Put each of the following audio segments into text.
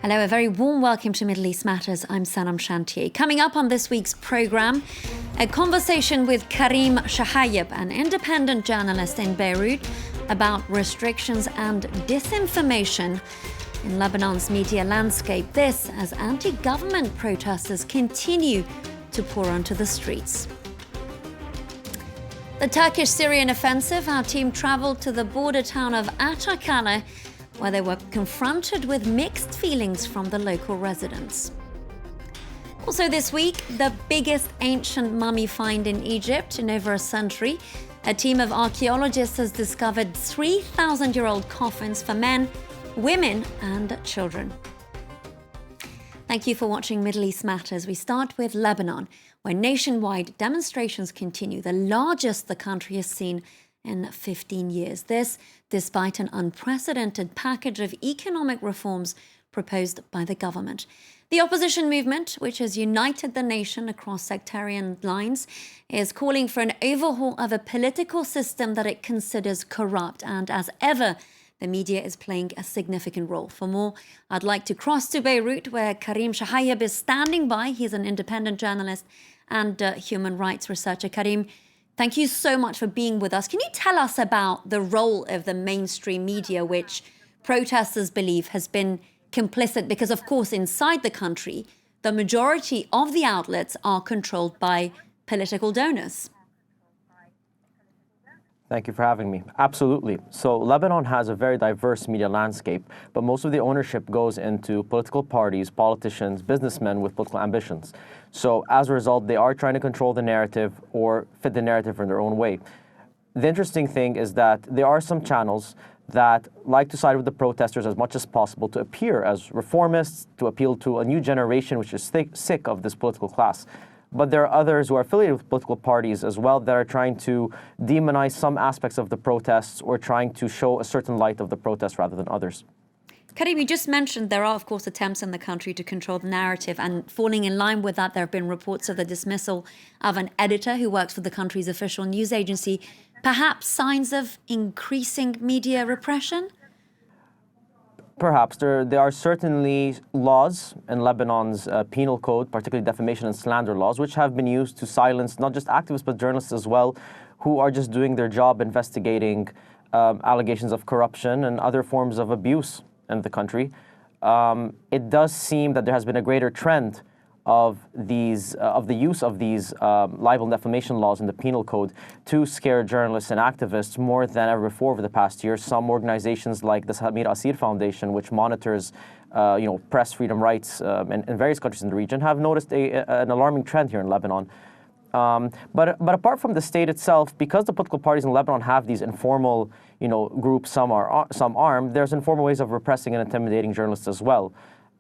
Hello, a very warm welcome to Middle East Matters. I'm Sanam Shantier. Coming up on this week's programme, a conversation with Kareem Chehayeb, an independent journalist in Beirut, about restrictions and disinformation in Lebanon's media landscape. This as anti-government protesters continue to pour onto the streets. The Turkish-Syrian offensive, our team travelled to the border town of Atakale, where they were confronted with mixed feelings from the local residents. Also this week, the biggest ancient mummy find in Egypt in over a century. A team of archaeologists has discovered 3,000-year-old coffins for men, women and children. Thank you for watching Middle East Matters. We start with Lebanon, where nationwide demonstrations continue, the largest the country has seen in 15 years. This, despite an unprecedented package of economic reforms proposed by the government. The opposition movement, which has united the nation across sectarian lines, is calling for an overhaul of a political system that it considers corrupt. And as ever, the media is playing a significant role. For more, I'd like to cross to Beirut, where Kareem Chehayeb is standing by. He's an independent journalist and human rights researcher. Kareem, thank you so much for being with us. Can you tell us about the role of the mainstream media, which protesters believe has been complicit? Because, of course, inside the country, the majority of the outlets are controlled by political donors. Thank you for having me. Absolutely. So Lebanon has a very diverse media landscape, but most of the ownership goes into political parties, politicians, businessmen with political ambitions. So as a result, they are trying to control the narrative or fit the narrative in their own way. The interesting thing is that there are some channels that like to side with the protesters as much as possible to appear as reformists, to appeal to a new generation which is sick of this political class. But there are others who are affiliated with political parties as well that are trying to demonize some aspects of the protests or trying to show a certain light of the protests rather than others. Kareem, you just mentioned there are, of course, attempts in the country to control the narrative, and falling in line with that, there have been reports of the dismissal of an editor who works for the country's official news agency. Perhaps signs of increasing media repression? Perhaps. There are certainly laws in Lebanon's penal code, particularly defamation and slander laws, which have been used to silence not just activists but journalists as well, who are just doing their job investigating allegations of corruption and other forms of abuse in the country. It does seem that there has been a greater trend of the use of these libel and defamation laws in the penal code to scare journalists and activists more than ever before over the past year. Some organizations like the Samir Asir Foundation, which monitors press freedom rights in various countries in the region, have noticed an alarming trend here in Lebanon. But apart from the state itself, because the political parties in Lebanon have these informal groups, some armed, there's informal ways of repressing and intimidating journalists as well.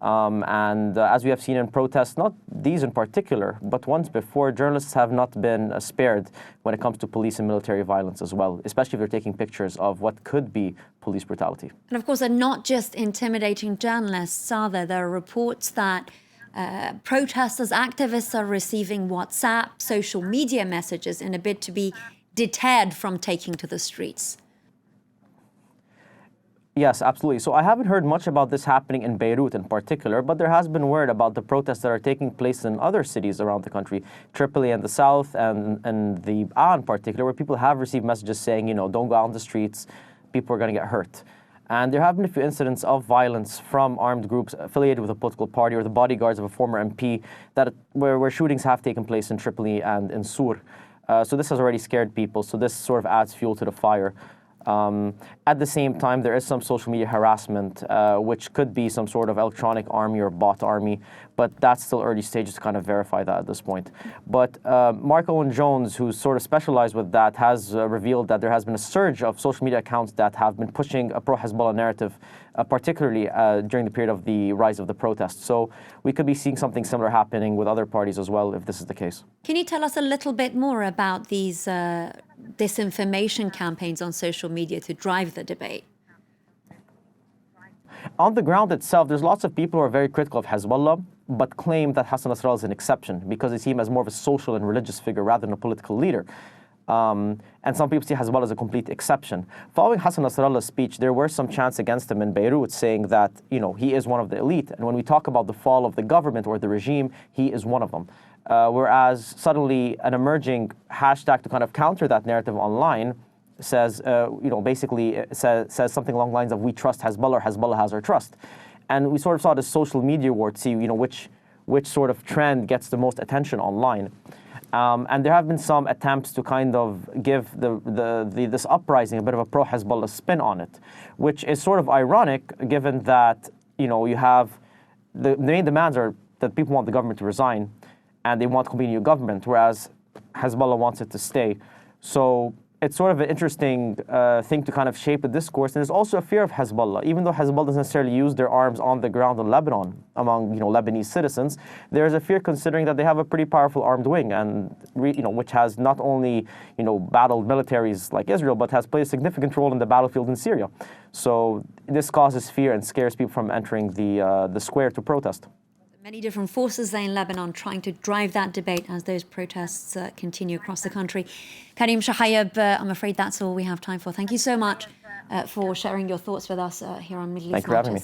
As we have seen in protests, not these in particular, but once before, journalists have not been spared when it comes to police and military violence as well, especially if they're taking pictures of what could be police brutality. And of course, they're not just intimidating journalists, are there? There are reports that protesters, activists are receiving WhatsApp, social media messages in a bid to be deterred from taking to the streets. Yes, absolutely. So I haven't heard much about this happening in Beirut in particular, but there has been word about the protests that are taking place in other cities around the country, Tripoli in the south and the in particular, where people have received messages saying, don't go out on the streets, people are going to get hurt. And there have been a few incidents of violence from armed groups affiliated with a political party or the bodyguards of a former MP where shootings have taken place in Tripoli and in Sur. So this has already scared people. So this sort of adds fuel to the fire. At the same time, there is some social media harassment, which could be some sort of electronic army or bot army, but that's still early stages to kind of verify that at this point. But Mark Owen Jones, who's sort of specialized with that, has revealed that there has been a surge of social media accounts that have been pushing a pro-Hezbollah narrative, particularly during the period of the rise of the protests. So we could be seeing something similar happening with other parties as well, if this is the case. Can you tell us a little bit more about these disinformation campaigns on social media to drive the debate? On the ground itself, there's lots of people who are very critical of Hezbollah, but claim that Hassan Nasrallah is an exception because they see him as more of a social and religious figure rather than a political leader. And some people see Hezbollah as a complete exception. Following Hassan Nasrallah's speech, there were some chants against him in Beirut saying that, he is one of the elite. And when we talk about the fall of the government or the regime, he is one of them. Whereas suddenly an emerging hashtag to kind of counter that narrative online says, basically says something along the lines of, we trust Hezbollah, or Hezbollah has our trust. And we sort of saw this social media war to see, which sort of trend gets the most attention online. And there have been some attempts to kind of give this uprising a bit of a pro-Hezbollah spin on it, which is sort of ironic given that, you have the main demands are that people want the government to resign and they want to be a new government, whereas Hezbollah wants it to stay. So it's sort of an interesting thing to kind of shape the discourse. And there's also a fear of Hezbollah. Even though Hezbollah doesn't necessarily use their arms on the ground in Lebanon among Lebanese citizens, there's a fear considering that they have a pretty powerful armed wing, and which has not only battled militaries like Israel, but has played a significant role in the battlefield in Syria. So this causes fear and scares people from entering the square to protest. Many different forces there in Lebanon trying to drive that debate as those protests continue across the country. Kareem Chehayeb, I'm afraid that's all we have time for. Thank you so much for sharing your thoughts with us here on Middle East Matters. Thank you for having me.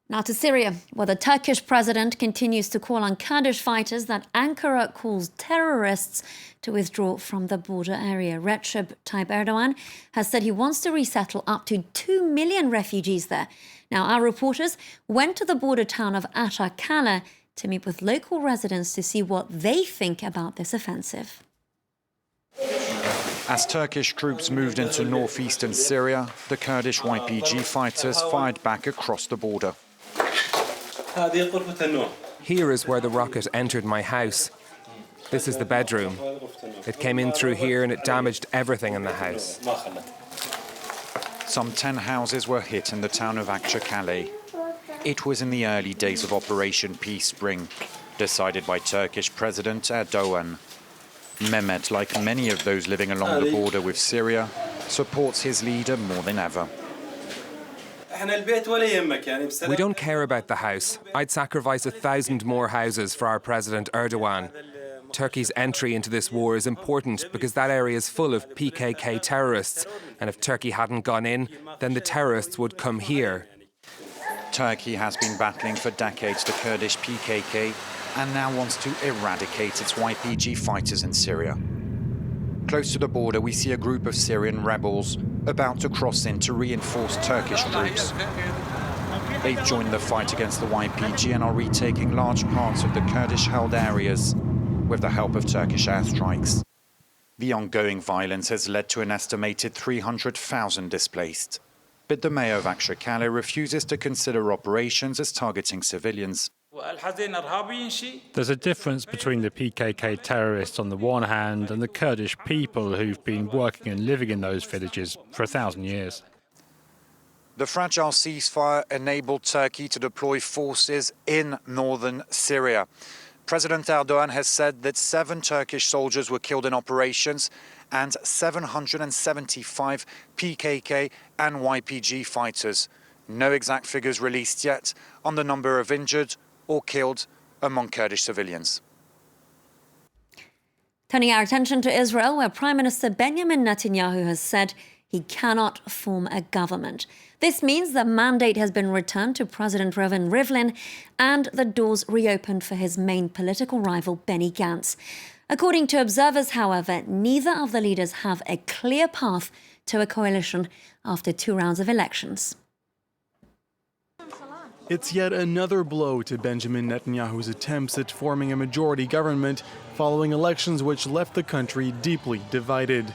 Now to Syria, where the Turkish president continues to call on Kurdish fighters that Ankara calls terrorists to withdraw from the border area. Recep Tayyip Erdogan has said he wants to resettle up to 2 million refugees there. Now, our reporters went to the border town of Atakale to meet with local residents to see what they think about this offensive. As Turkish troops moved into northeastern Syria, the Kurdish YPG fighters fired back across the border. Here is where the rocket entered my house. This is the bedroom. It came in through here and it damaged everything in the house. Some 10 houses were hit in the town of Akçakale. It was in the early days of Operation Peace Spring, decided by Turkish President Erdogan. Mehmet, like many of those living along the border with Syria, supports his leader more than ever. We don't care about the house. I'd sacrifice 1,000 more houses for our President Erdogan. Turkey's entry into this war is important because that area is full of PKK terrorists, and if Turkey hadn't gone in, then the terrorists would come here. Turkey has been battling for decades the Kurdish PKK and now wants to eradicate its YPG fighters in Syria. Close to the border, we see a group of Syrian rebels about to cross in to reinforce Turkish troops. They've joined the fight against the YPG and are retaking large parts of the Kurdish-held areas with the help of Turkish airstrikes. The ongoing violence has led to an estimated 300,000 displaced. But the mayor of Akçakale refuses to consider operations as targeting civilians. There's a difference between the PKK terrorists on the one hand and the Kurdish people who've been working and living in those villages for 1,000 years. The fragile ceasefire enabled Turkey to deploy forces in northern Syria. President Erdogan has said that 7 Turkish soldiers were killed in operations and 775 PKK and YPG fighters. No exact figures released yet on the number of injured or killed among Kurdish civilians. Turning our attention to Israel, where Prime Minister Benjamin Netanyahu has said he cannot form a government. This means the mandate has been returned to President Reuven Rivlin and the doors reopened for his main political rival, Benny Gantz. According to observers, however, neither of the leaders have a clear path to a coalition after 2 rounds of elections. It's yet another blow to Benjamin Netanyahu's attempts at forming a majority government following elections which left the country deeply divided.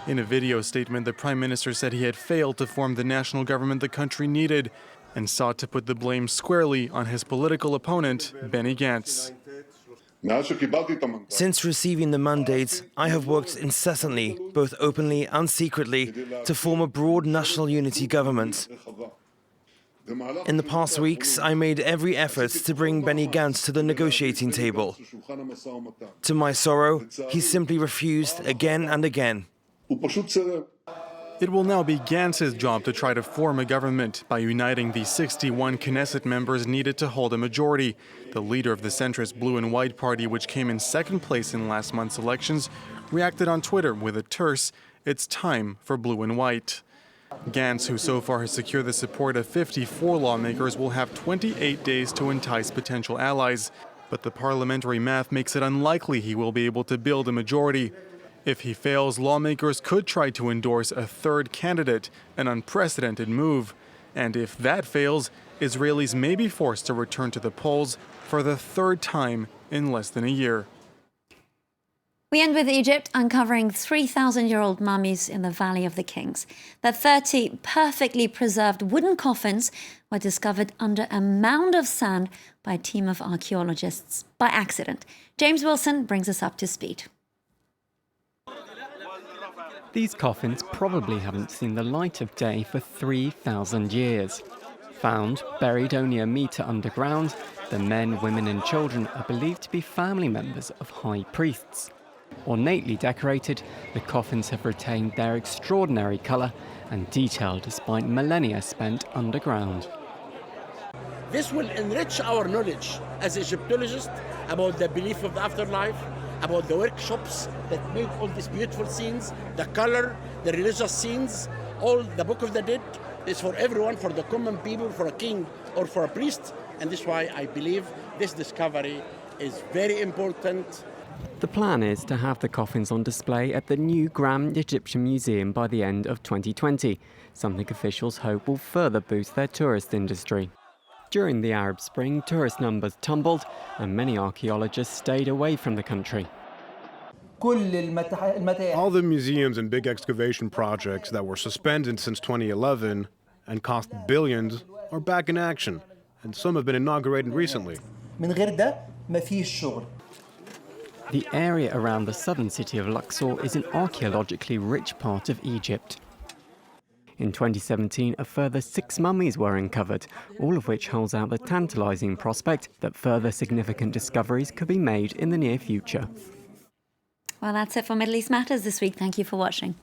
In a video statement, the Prime Minister said he had failed to form the national government the country needed and sought to put the blame squarely on his political opponent, Benny Gantz. Since receiving the mandate, I have worked incessantly, both openly and secretly, to form a broad national unity government. In the past weeks, I made every effort to bring Benny Gantz to the negotiating table. To my sorrow, he simply refused again and again. It will now be Gantz's job to try to form a government by uniting the 61 Knesset members needed to hold a majority. The leader of the centrist Blue and White Party, which came in second place in last month's elections, reacted on Twitter with a terse, "It's time for Blue and White." Gantz, who so far has secured the support of 54 lawmakers, will have 28 days to entice potential allies. But the parliamentary math makes it unlikely he will be able to build a majority. If he fails, lawmakers could try to endorse a third candidate, an unprecedented move. And if that fails, Israelis may be forced to return to the polls for the third time in less than a year. We end with Egypt uncovering 3,000-year-old mummies in the Valley of the Kings. The 30 perfectly preserved wooden coffins were discovered under a mound of sand by a team of archaeologists by accident. James Wilson brings us up to speed. These coffins probably haven't seen the light of day for 3,000 years. Found buried only a metre underground, the men, women and children are believed to be family members of high priests. Ornately decorated, the coffins have retained their extraordinary colour and detail despite millennia spent underground. This will enrich our knowledge as Egyptologists about the belief of the afterlife, about the workshops that make all these beautiful scenes, the color, the religious scenes, all the Book of the Dead is for everyone, for the common people, for a king or for a priest. And this is why I believe this discovery is very important. The plan is to have the coffins on display at the new Grand Egyptian Museum by the end of 2020, something officials hope will further boost their tourist industry. During the Arab Spring, tourist numbers tumbled and many archaeologists stayed away from the country. All the museums and big excavation projects that were suspended since 2011 and cost billions are back in action, and some have been inaugurated recently. The area around the southern city of Luxor is an archaeologically rich part of Egypt. In 2017, a further 6 mummies were uncovered, all of which holds out the tantalising prospect that further significant discoveries could be made in the near future. Well, that's it for Middle East Matters this week. Thank you for watching.